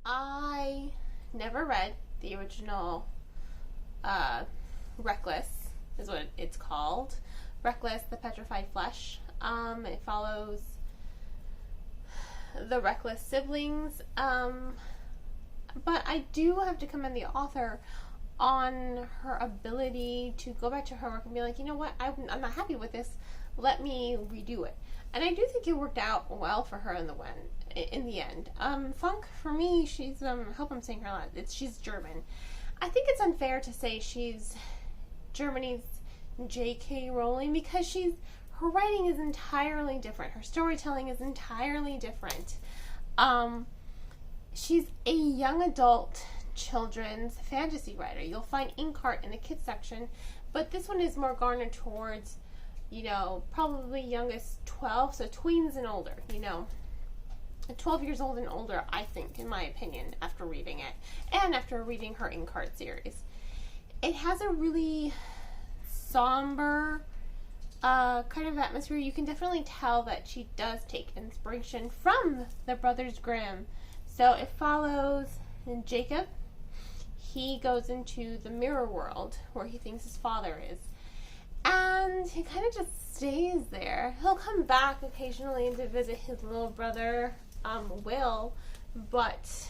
I never read the original Reckless, is what it's called. Reckless, the Petrified Flesh. It follows the Reckless siblings. But I do have to commend the author on her ability to go back to her work and be like, you know what, I'm not happy with this. Let me redo it. And I do think it worked out well for her in the end. Funk, for me, she's, I hope I'm saying her last, she's German. I think it's unfair to say she's Germany's J.K. Rowling because her writing is entirely different. Her storytelling is entirely different. She's a young adult children's fantasy writer. You'll find Inkheart in the kids section, but this one is more garnered towards, probably youngest 12, so tweens and older, 12 years old and older, I think, in my opinion, after reading it, and after reading her Inkheart series. It has a really somber kind of atmosphere. You can definitely tell that she does take inspiration from the Brothers Grimm. So it follows Jacob. He goes into the mirror world where he thinks his father is. And he kind of just stays there. He'll come back occasionally to visit his little brother, Will. But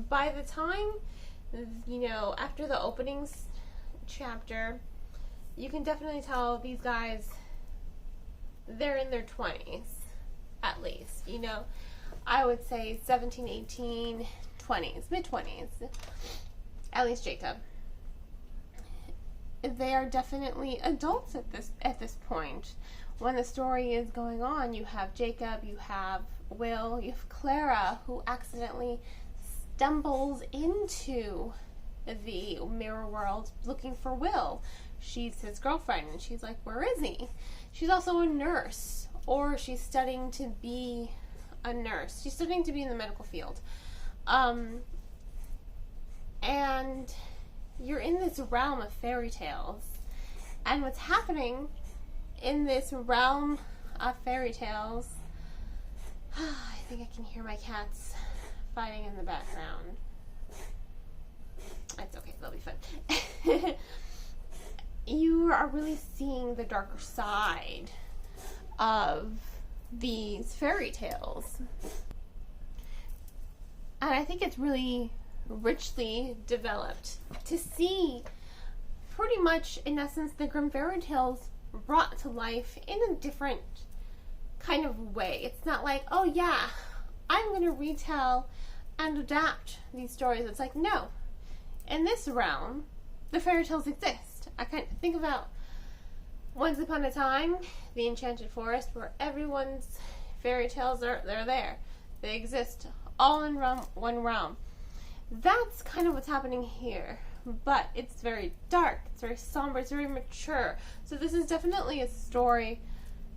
by the time, after the opening chapter, you can definitely tell these guys, they're in their 20s, at least. I would say 17, 18, 20s, mid-20s. At least Jacob. They are definitely adults at this point. When the story is going on, you have Jacob, you have Will, you have Clara, who accidentally stumbles into the mirror world looking for Will. She's his girlfriend, and she's like, where is he? She's also a nurse, or she's studying to be a nurse. She's studying to be in the medical field. And you're in this realm of fairy tales. And what's happening in this realm of fairy tales, I think I can hear my cats fighting in the background. It's okay, they'll be fun. You are really seeing the darker side of these fairy tales. And I think it's really richly developed to see pretty much, in essence, the Grimm fairy tales brought to life in a different kind of way. It's not like, oh yeah, I'm going to retell and adapt these stories. It's like, no, in this realm, the fairy tales exist. I kind of think about Once Upon a Time, the Enchanted Forest, where everyone's fairy tales they're there. They exist all in one realm. That's kind of what's happening here, but it's very dark, it's very somber, it's very mature. So this is definitely a story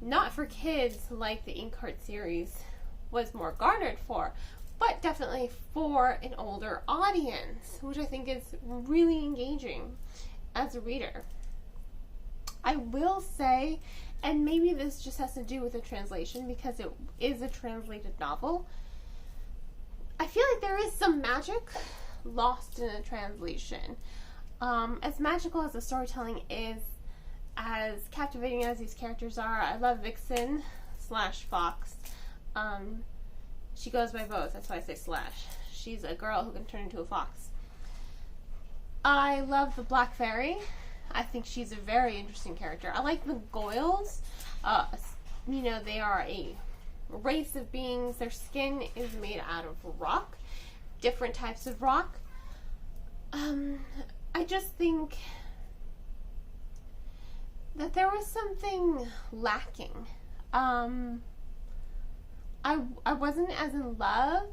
not for kids like the Inkheart series was more garnered for, but definitely for an older audience, which I think is really engaging as a reader. I will say, and maybe this just has to do with the translation because it is a translated novel, I feel like there is some magic lost in a translation. As magical as the storytelling is, as captivating as these characters are, I love Vixen / Fox. She goes by both, that's why I say slash. She's a girl who can turn into a fox. I love the Black Fairy. I think she's a very interesting character. I like the Goyles. They are a race of beings. Their skin is made out of rock, different types of rock. I just think that there was something lacking. I wasn't as in love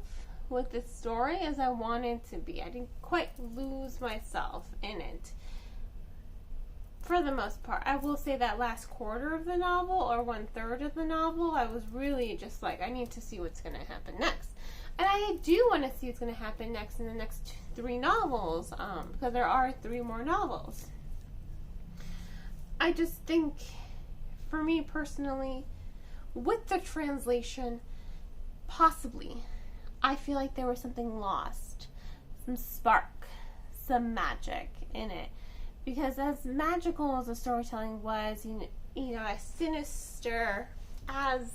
with this story as I wanted to be. I didn't quite lose myself in it. For the most part, I will say that last quarter of the novel, or 1/3 of the novel, I was really just like, I need to see what's going to happen next. And I do want to see what's going to happen next in the next 3 novels, because there are 3 more novels. I just think, for me personally, with the translation, possibly, I feel like there was something lost. some spark, some magic in it. Because as magical as the storytelling was, as sinister as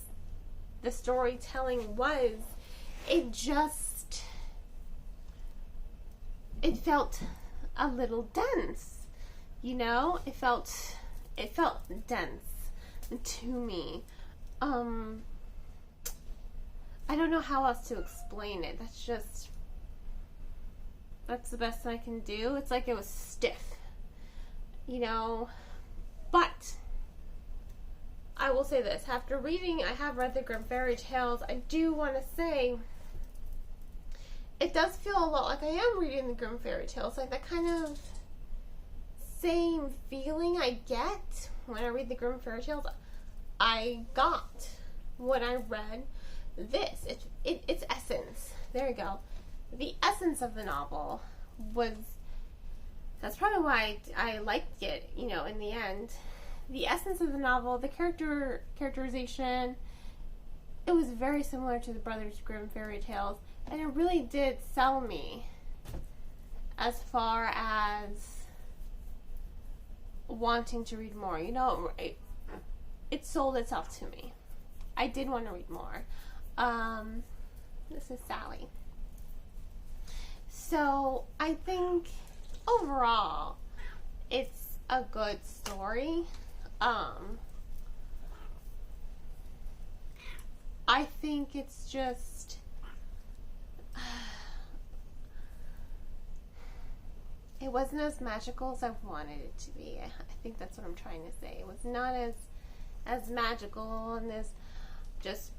the storytelling was, it felt a little dense. It felt dense to me. I don't know how else to explain it. That's the best I can do. It's like it was stiff. But I will say this. After I have read the Grimm fairy tales, I do want to say it does feel a lot like I am reading the Grimm fairy tales. Like that kind of same feeling I get when I read the Grimm fairy tales, I got when I read this. Its essence. There you go. The essence of the novel that's probably why I liked it, in the end. The essence of the novel, the characterization, it was very similar to the Brothers Grimm fairy tales, and it really did sell me as far as wanting to read more. It sold itself to me. I did want to read more. This is Sally. So I think overall it's a good story. I think it's just it wasn't as magical as I wanted it to be. I think that's what I'm trying to say. It was not as magical and as just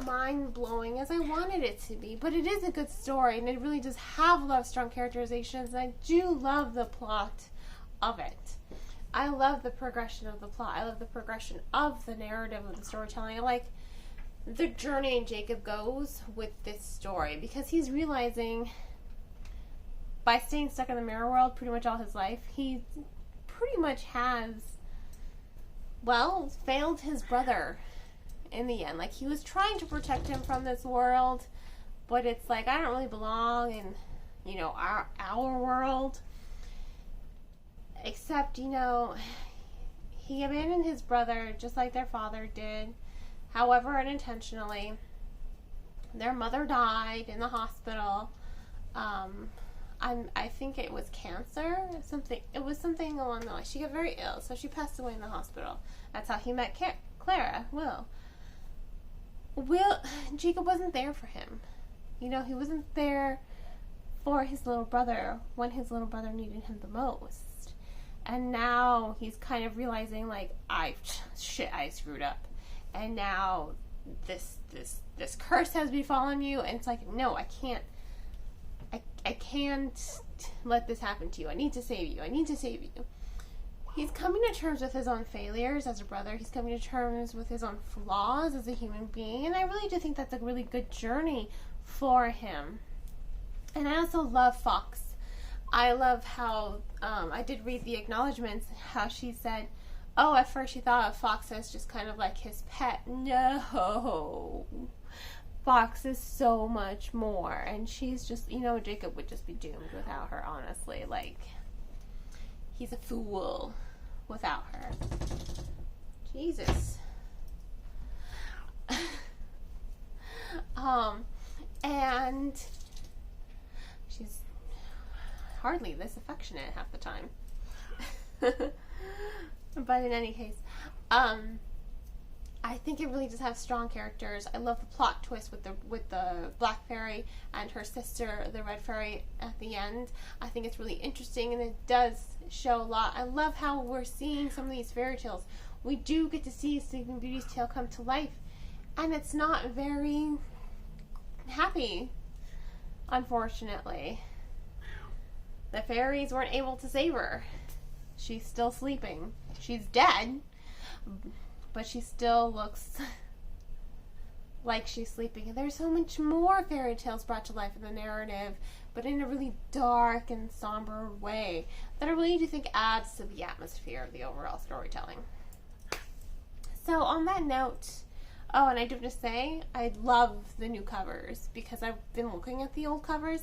mind-blowing as I wanted it to be, but it is a good story, and it really does have a lot of strong characterizations, and I do love the plot of it. I love the progression of the plot. I love the progression of the narrative of the storytelling. I like the journey Jacob goes with this story, because he's realizing by staying stuck in the mirror world pretty much all his life, he pretty much has, failed his brother in the end. Like, he was trying to protect him from this world, but it's like, I don't really belong in, our world. Except, he abandoned his brother just like their father did. However, unintentionally. Their mother died in the hospital. I think it was cancer. It was something along the line. She got very ill, so she passed away in the hospital. That's how he met Clara, Will. Jacob wasn't there for him. He wasn't there for his little brother when his little brother needed him the most. And now he's kind of realizing, like, I screwed up. And now this curse has befallen you. And it's like, no, I can't let this happen to you. I need to save you. He's coming to terms with his own failures as a brother. He's coming to terms with his own flaws as a human being. And I really do think that's a really good journey for him. And I also love Fox. I love how, I did read the acknowledgments, how she said, at first she thought of Fox as just kind of like his pet. No. Fox is so much more. And she's just, Jacob would just be doomed without her, honestly. Like, he's a fool without her. Jesus. And she's hardly this affectionate half the time. But in any case, I think it really does have strong characters. I love the plot twist with the Black Fairy and her sister, the Red Fairy, at the end. I think it's really interesting, and it does show a lot. I love how we're seeing some of these fairy tales. We do get to see Sleeping Beauty's tale come to life, and it's not very happy, unfortunately. The fairies weren't able to save her. She's still sleeping. She's dead, but she still looks like she's sleeping. And there's so much more fairy tales brought to life in the narrative, but in a really dark and somber way that I really do think adds to the atmosphere of the overall storytelling. So on that note, and I do have to say, I love the new covers, because I've been looking at the old covers.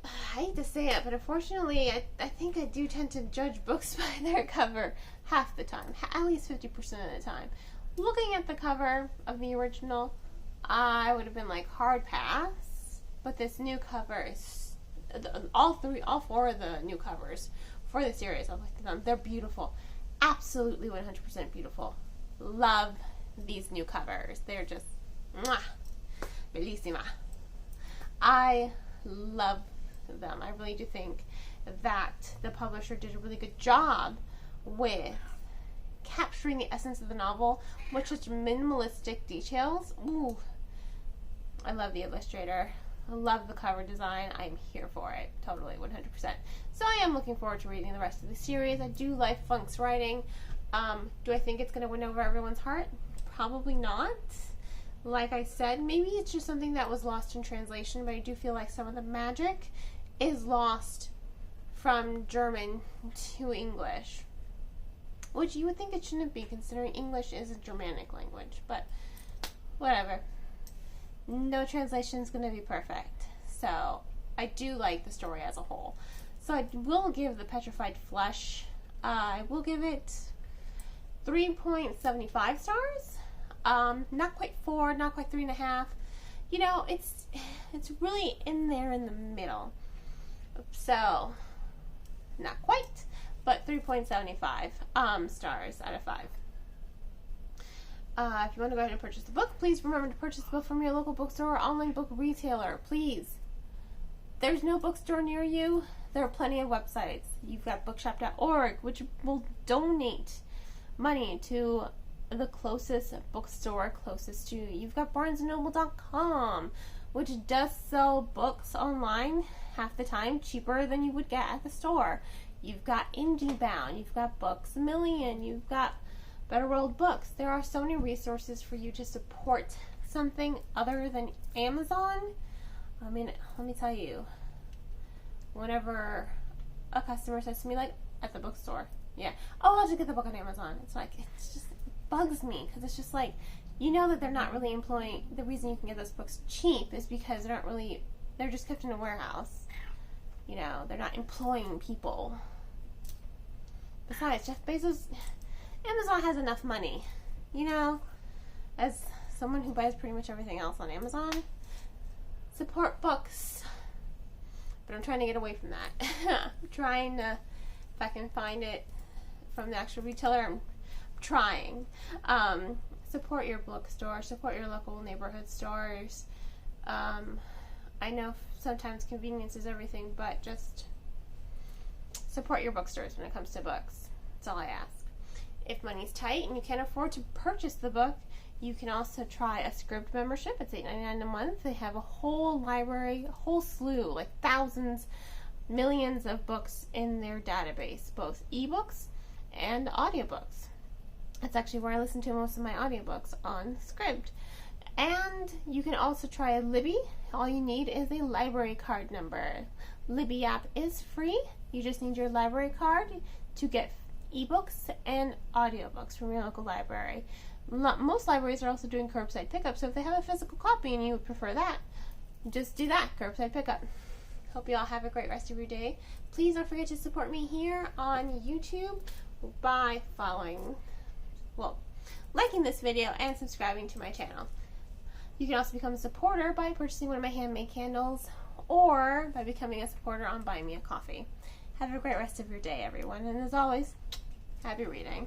I hate to say it, but unfortunately, I think I do tend to judge books by their cover half the time, at least 50% of the time. Looking at the cover of the original, I would have been like, hard pass, but this new cover is, all four of the new covers for the series, I looked at them, they're beautiful. Absolutely 100% beautiful. Love these new covers. They're just, mwah, bellissima. I love them. I really do think that the publisher did a really good job with capturing the essence of the novel with such minimalistic details. Ooh, I love the illustrator. I love the cover design. I'm here for it. Totally, 100%. So I am looking forward to reading the rest of the series. I do like Funke's writing. Do I think it's going to win over everyone's heart? Probably not. Like I said, maybe it's just something that was lost in translation, but I do feel like some of the magic is lost from German to English, which you would think it shouldn't be, considering English is a Germanic language, but whatever. No translation is going to be perfect. So I do like the story as a whole. So I will give the Petrified Flesh, I will give it 3.75 stars. Not quite 4, not quite 3.5. You know, it's really in there in the middle. So, not quite, but 3.75 stars out of 5. If you want to go ahead and purchase the book, please remember to purchase the book from your local bookstore or online book retailer. Please. There's no bookstore near you. There are plenty of websites. You've got bookshop.org, which will donate money to the closest bookstore closest to you. You've got barnesandnoble.com, which does sell books online half the time cheaper than you would get at the store. You've got IndieBound, you've got Books A Million, you've got Better World Books. There are so many resources for you to support something other than Amazon. I mean, let me tell you, whenever a customer says to me, like, at the bookstore, yeah, oh, I'll just get the book on Amazon. It's like, it's just, it bugs me, because it's just like, you know that they're not really employing, the reason you can get those books cheap is because they're not really, they're just kept in a warehouse. You know, they're not employing people. Besides, Jeff Bezos, Amazon has enough money, you know, as someone who buys pretty much everything else on Amazon. Support books. But I'm trying to get away from that. I'm trying to, if I can find it from the actual retailer, I'm trying. Support your bookstore, support your local neighborhood stores. I know sometimes convenience is everything, but just support your bookstores when it comes to books. That's all I ask. If money's tight and you can't afford to purchase the book, you can also try a Scribd membership. It's $8.99 a month. They have a whole library, a whole slew, like thousands, millions of books in their database, both ebooks and audiobooks. That's actually where I listen to most of my audiobooks, on Scribd. And you can also try Libby. All you need is a library card number. Libby app is free. You just need your library card to get ebooks and audiobooks from your local library. Most libraries are also doing curbside pickup, so if they have a physical copy and you would prefer that, just do that, curbside pickup. Hope you all have a great rest of your day. Please don't forget to support me here on YouTube by liking this video and subscribing to my channel. You can also become a supporter by purchasing one of my handmade candles or by becoming a supporter on Buy Me a Coffee. Have a great rest of your day, everyone, and as always, happy reading.